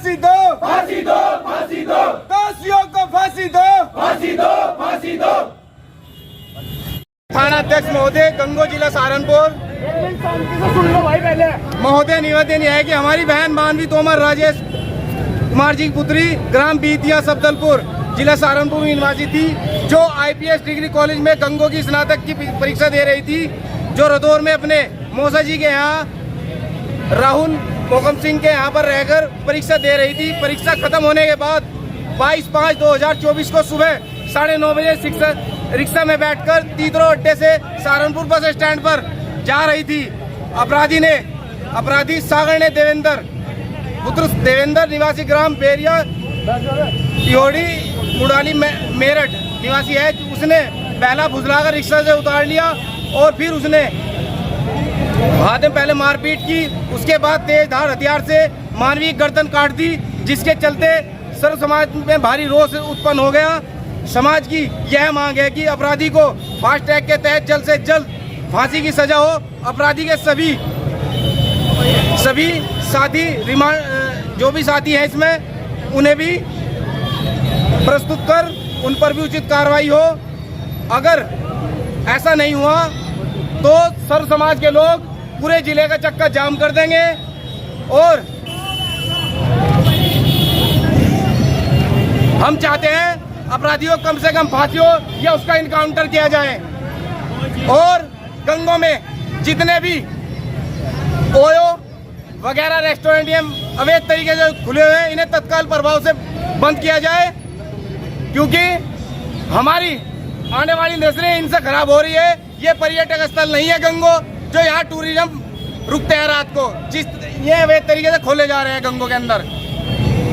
फांसी दो, फांसी दो, फांसी दो, दोषियों को फांसी दो, फांसी दो, फांसी दो। थाना अध्यक्ष महोदय, गंगो जिला सहारनपुर महोदय, निवेदन यह है कि हमारी बहन मानवी तोमर राजेश कुमार जी की पुत्री ग्राम बीतिया सबदलपुर जिला सहारनपुर में निवासी थी, जो IPS डिग्री कॉलेज में गंगो की स्नातक की परीक्षा दे रही थी, जो रदौर में अपने मौसा जी के यहाँ राहुल मोहकम सिंह के यहाँ पर रहकर परीक्षा दे रही थी। परीक्षा खत्म होने के बाद 22/5/2024 को सुबह 9:30 बजे रिक्शा में बैठकर तीतरो अड्डे से सहारनपुर बस स्टैंड पर जा रही थी। अपराधी सागर ने पुत्र देवेंद्र निवासी ग्राम बेरिया तिहोड़ी मुडाली मेरठ निवासी है। उसने पहला फुसलाकर रिक्शा से उतार लिया और फिर उसने हाथ में पहले मारपीट की, उसके बाद तेज धार हथियार से मानवीय गर्दन काट दी, जिसके चलते सर्व समाज में भारी रोष उत्पन्न हो गया। समाज की यह मांग है कि अपराधी को फास्ट ट्रैक के तहत जल्द से जल्द फांसी की सजा हो। अपराधी के सभी साथी जो भी साथी हैं इसमें, उन्हें भी प्रस्तुत कर उन पर भी उचित कार्रवाई हो। अगर ऐसा नहीं हुआ तो सर्व समाज के लोग पूरे जिले का चक्का जाम कर देंगे और हम चाहते हैं अपराधियों कम से कम फांसी हो या उसका इनकाउंटर किया जाए। और गंगो में जितने भी ओयो वगैरह रेस्टोरेंट अवैध तरीके से खुले हुए हैं, इन्हें तत्काल प्रभाव से बंद किया जाए, क्योंकि हमारी आने वाली नस्लें इनसे खराब हो रही है। ये पर्यटक स्थल नहीं है गंगो, जो यहाँ टूरिज्म रुकते हैं रात को, ये अवैध तरीके से खोले जा रहे हैं गंगो के अंदर।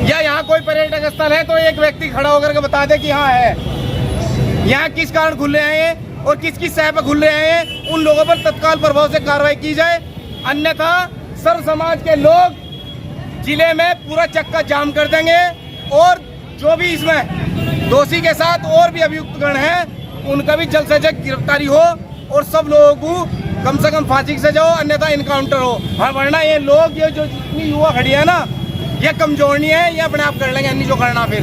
या यहाँ कोई पर्यटक स्थल है तो एक व्यक्ति खड़ा होकर के बता दे कि हाँ है। यहाँ किस कारण खुल रहे हैं और किसकी सह पर खुल रहे हैं, उन लोगों पर तत्काल प्रभाव से कार्रवाई की जाए। अन्यथा सर्व समाज के लोग जिले में पूरा चक्का जाम कर देंगे और जो भी इसमें दोषी के साथ और भी अभियुक्तगण हैं, उनका भी जल्द से जल्द गिरफ्तारी हो और सब लोगों को कम से कम फांसी की सजा हो, अन्यथा इनकाउंटर हो। हाँ, वरना ये लोग ये जो इतनी युवा खड़ी है ना, ये कमजोर नहीं है, ये अपने आप कर लेंगे, अन्य जो करना। फिर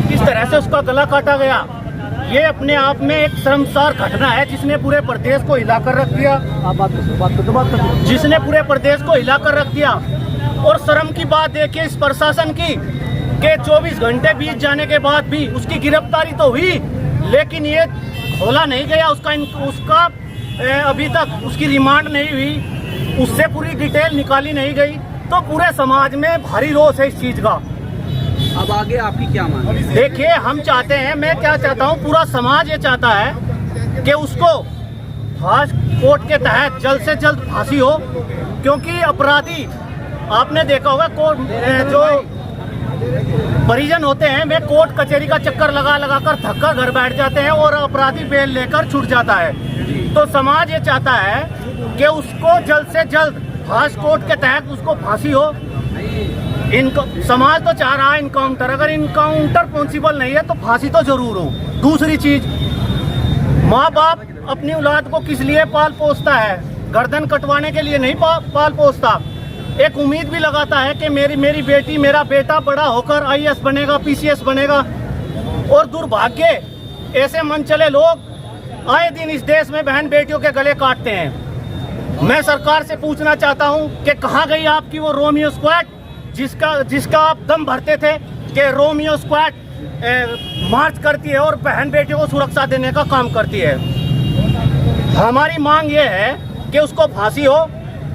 किस तरह से उसका गला काटा गया, ये अपने आप में एक शर्मसार घटना है, जिसने पूरे प्रदेश को हिलाकर रख दिया। जिसने पूरे प्रदेश को हिलाकर रख दिया। और शर्म की बात देखिए इस प्रशासन की कि 24 घंटे बीत जाने के बाद भी उसकी गिरफ्तारी तो हुई, लेकिन ये खोला नहीं गया, उसका अभी तक उसकी रिमांड नहीं हुई, उससे पूरी डिटेल निकाली नहीं गई। तो पूरे समाज में भारी रोष है इस चीज का। अब आगे आपकी क्या मांग है? देखिए, हम चाहते हैं, मैं क्या चाहता हूँ, पूरा समाज ये चाहता है कि उसको फास्ट कोर्ट के तहत जल्द से जल्द फांसी हो, क्योंकि अपराधी आपने देखा होगा कोर्ट जो परिजन होते हैं वे कोर्ट कचहरी का चक्कर लगा कर थक कर घर बैठ जाते हैं और अपराधी बेल लेकर छूट जाता है। तो समाज ये चाहता है कि उसको जल्द से जल्द फास्ट कोर्ट के तहत उसको फांसी हो। समाज तो चाह रहा है इनकाउंटर, अगर इनकाउंटर पॉसिबल नहीं है तो फांसी तो जरूर हो। दूसरी चीज, माँ बाप अपनी औलाद को किस लिए पाल पोसता है? गर्दन कटवाने के लिए नहीं पाल पोसता, एक उम्मीद भी लगाता है कि मेरी बेटी मेरा बेटा बड़ा होकर IAS बनेगा, PCS बनेगा। और दुर्भाग्य, ऐसे मनचले लोग आए दिन इस देश में बहन बेटियों के गले काटते हैं। मैं सरकार से पूछना चाहता हूं कि कहां गई आपकी वो रोमियो स्क्वाड जिसका आप दम भरते थे कि रोमियो स्क्वाड मार्च करती है और बहन बेटियों को सुरक्षा देने का काम करती है। हमारी मांग ये है कि उसको फांसी हो।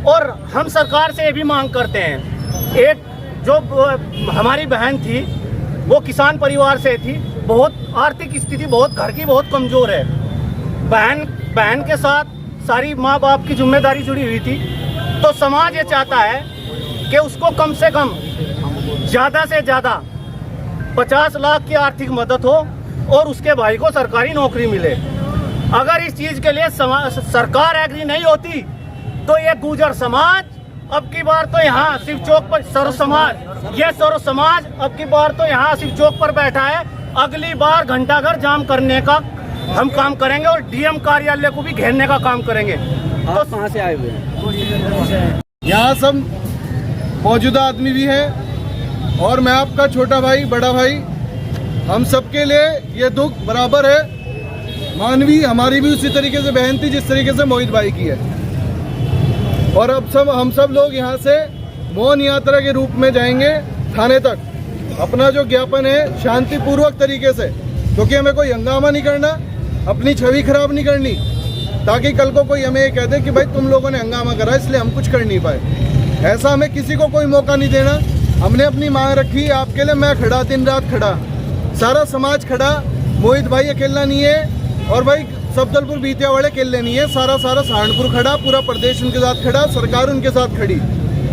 और हम सरकार से ये भी मांग करते हैं, एक जो हमारी बहन थी वो किसान परिवार से थी, बहुत आर्थिक स्थिति बहुत घर की बहुत कमज़ोर है। बहन के साथ सारी माँ बाप की जिम्मेदारी जुड़ी हुई थी। तो समाज ये चाहता है कि उसको कम से कम ज़्यादा से ज़्यादा 50 लाख की आर्थिक मदद हो और उसके भाई को सरकारी नौकरी मिले। अगर इस चीज़ के लिए सरकार एग्री नहीं होती तो ये गुर्जर समाज अब की बार तो यहाँ शिव चौक पर सर्व समाज अब की बार तो यहाँ शिव चौक पर बैठा है। अगली बार घंटाघर जाम करने का हम काम करेंगे और DM कार्यालय को भी घेरने का काम करेंगे। आप कहाँ से आए हुए हैं? यहाँ सब मौजूदा आदमी भी हैं और मैं आपका छोटा भाई, बड़ा भाई, हम सबके लिए ये दुख बराबर है। मानवी हमारी भी उसी तरीके से बहन थी जिस तरीके से मोहित भाई की है। और अब हम सब लोग यहाँ से मौन यात्रा के रूप में जाएंगे थाने तक। अपना जो ज्ञापन है शांतिपूर्वक तरीके से, क्योंकि हमें कोई हंगामा नहीं करना, अपनी छवि खराब नहीं करनी, ताकि कल को कोई हमें ये कह दे कि भाई तुम लोगों ने हंगामा करा इसलिए हम कुछ कर नहीं पाए। ऐसा हमें किसी को कोई मौका नहीं देना। हमने अपनी मांग रखी, आपके लिए मैं खड़ा, दिन रात खड़ा, सारा समाज खड़ा। मोहित भाई अकेला नहीं है और भाई सफदलपुर बीतिया वाले अकेले नहीं है, सारा सहारनपुर खड़ा, पूरा प्रदेश उनके साथ खड़ा, सरकार उनके साथ खड़ी।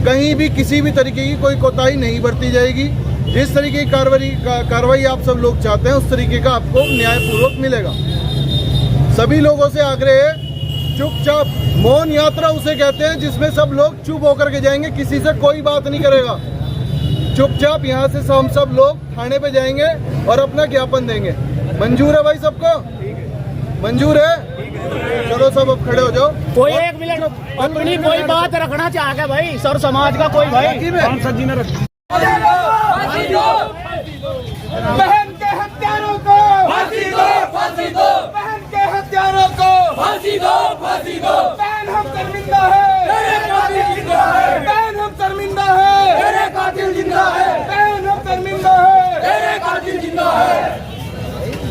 कहीं भी किसी भी तरीके की कोई कोताही नहीं बरती जाएगी। जिस तरीके की कार्रवाई आप सब लोग चाहते हैं उस तरीके का आपको न्यायपूर्वक मिलेगा। सभी लोगों से आग्रह है, चुपचाप मौन यात्रा उसे कहते हैं जिसमें सब लोग चुप होकर के जाएंगे, किसी से कोई बात नहीं करेगा। चुपचाप यहाँ से हम सब लोग थाने पे जाएंगे और अपना ज्ञापन देंगे। मंजूर है भाई सबको? मंजूर है? चलो सब अब खड़े हो जाओ। कोई एक मिनट अपनी कोई बात रखना चाहेगा भाई, सर समाज का कोई भाई सांसद जी ने रख। फांसी दो, बहन के हत्यारों को फांसी दो, फांसी दो, बहन के हत्यारों को फांसी दो, फांसी दो। बहन हम शर्मिंदा है, तेरे कातिल जिंदा है, बहन हम शर्मिंदा है, तेरे कातिल जिंदा है, बहन हम शर्मिंदा है। तेरे कातिल जिंदा है।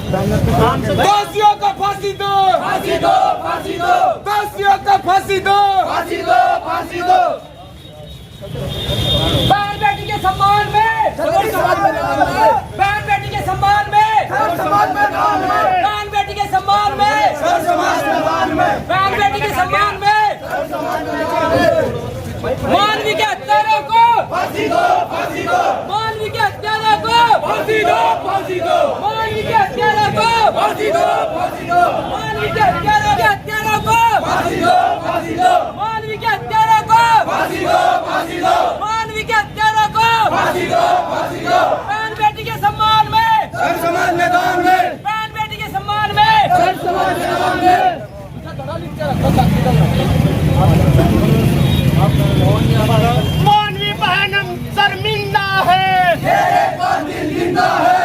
दोषियों को फांसी दो, फांसी दो, फांसी दो, दोषियों को फांसी दो। फांसी दो, फांसी दो। बहन बेटी के सम्मान में, सर्व समाज में नाम है, बहन बेटी के सम्मान में, सर्व समाज में नाम है, बहन बेटी के सम्मान में, सर्व समाज में नाम है, बहन बेटी के सम्मान में, सर्व समाज में नाम है। मानवी के हत्यारों को फांसी दो, फांसी दो, मानवी के हत्यारों को फांसी दो, फांसी दो, मानवी के हत्यारों को फांसी दो, फांसी दो, मानवी के हत्यारों को फांसी दो, फांसी दो, मानवी के हत्यारों को फांसी दो, फांसी दो, मानवी के हत्यारों को फांसी दो, फांसी दो। बहन बेटी के सम्मान में, सर्व समाज में नाम है, बहन बेटी के सम्मान में, सर्व समाज में नाम है। मानवी बहन शर्मिंदा है, तेरे कातिल जिंदा है।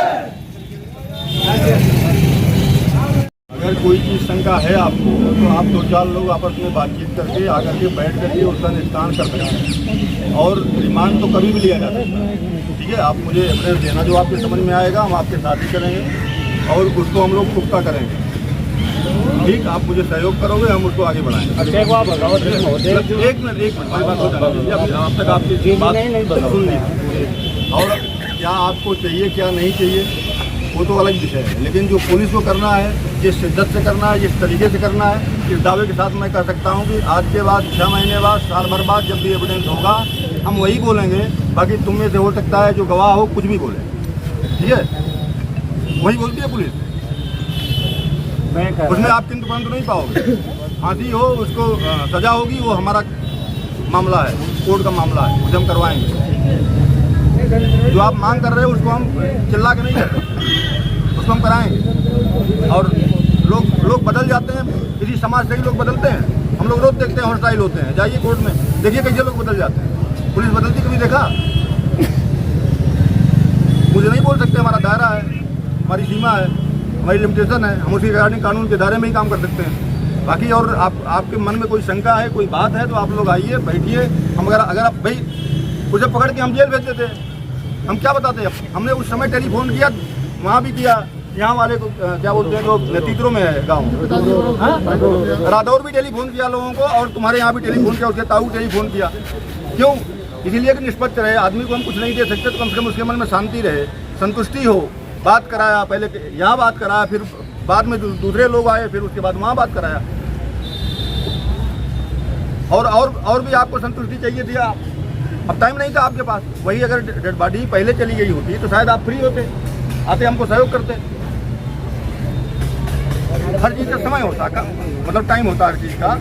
अगर कोई चीज़ शंका है आपको तो आप 2-4 लोग आपस में बातचीत करके आकर के बैठ करके उसका निष्ठान कर सकते हैं और रिमांड तो कभी भी लिया जा सकता है। ठीक है, आप मुझे एविडेंस देना जो आपके समझ में आएगा, हम आपके साथ ही करेंगे और उसको हम लोग पुख्ता करेंगे। ठीक, आप मुझे सहयोग करोगे, हम उसको आगे बढ़ाएंगे। एक मिनट हमारी बात हो जाएगी। अब तक आपकी बात सुन ली और क्या आपको चाहिए क्या नहीं चाहिए वो तो अलग विषय है, लेकिन जो पुलिस को करना है, जिस शिद्दत से करना है, जिस तरीके से करना है, इस दावे के साथ मैं कह सकता हूँ कि आज के बाद 6 महीने बाद, साल भर बाद जब भी एविडेंस होगा हम वही बोलेंगे। बाकी तुम में से हो सकता है जो गवाह हो कुछ भी बोले, ठीक है, वही बोलती है पुलिस, उसमें आप किंतु परंतु नहीं पाओगे। फांसी हो, उसको सजा होगी, वो हमारा मामला है, कोर्ट का मामला है, उसे हम करवाएंगे। जो आप मांग कर रहे हो उसको हम चिल्ला के नहीं करते, उसको हम कराएंगे। और लोग बदल जाते हैं, किसी समाज से ही लोग बदलते हैं। हम लोग रोज देखते हैं हॉस्टाइल होते हैं, जाइए कोर्ट में देखिए कैसे लोग बदल जाते हैं। पुलिस बदलती कभी देखा? मुझे नहीं बोल सकते, हमारा दायरा है, हमारी सीमा है, हमारी लिमिटेशन है, हम उसी रिगार्डिंग कानून के दायरे में ही काम कर सकते हैं। बाकी और आपके मन में कोई शंका है, कोई बात है तो आप लोग आइए, बैठिए। हम अगर आप भाई उसे पकड़ के हम जेल भेज देते, हम क्या बताते हैं? हमने उस समय टेलीफोन किया, वहाँ भी किया, यहाँ वाले को क्या बोलते हैं, जो नेतीत्रों में है गाँव, रादौर भी टेलीफोन किया लोगों को, और तुम्हारे यहाँ भी टेलीफोन किया, उसके ताऊ टेलीफोन किया। क्यों? इसीलिए कि निष्पक्ष रहे। आदमी को हम कुछ नहीं दे सकते तो कम से कम उसके मन में शांति रहे, संतुष्टि हो। बात कराया, पहले यहाँ बात कराया, फिर बाद में दूसरे लोग आए, फिर उसके बाद वहाँ बात कराया। और भी आपको संतुष्टि चाहिए थी। अब टाइम नहीं था आपके पास। वही अगर डेड बॉडी पहले चली गई होती तो शायद आप फ्री होते, आते, हमको सहयोग करते। हर चीज़ का समय होता, मतलब टाइम होता हर चीज़ का।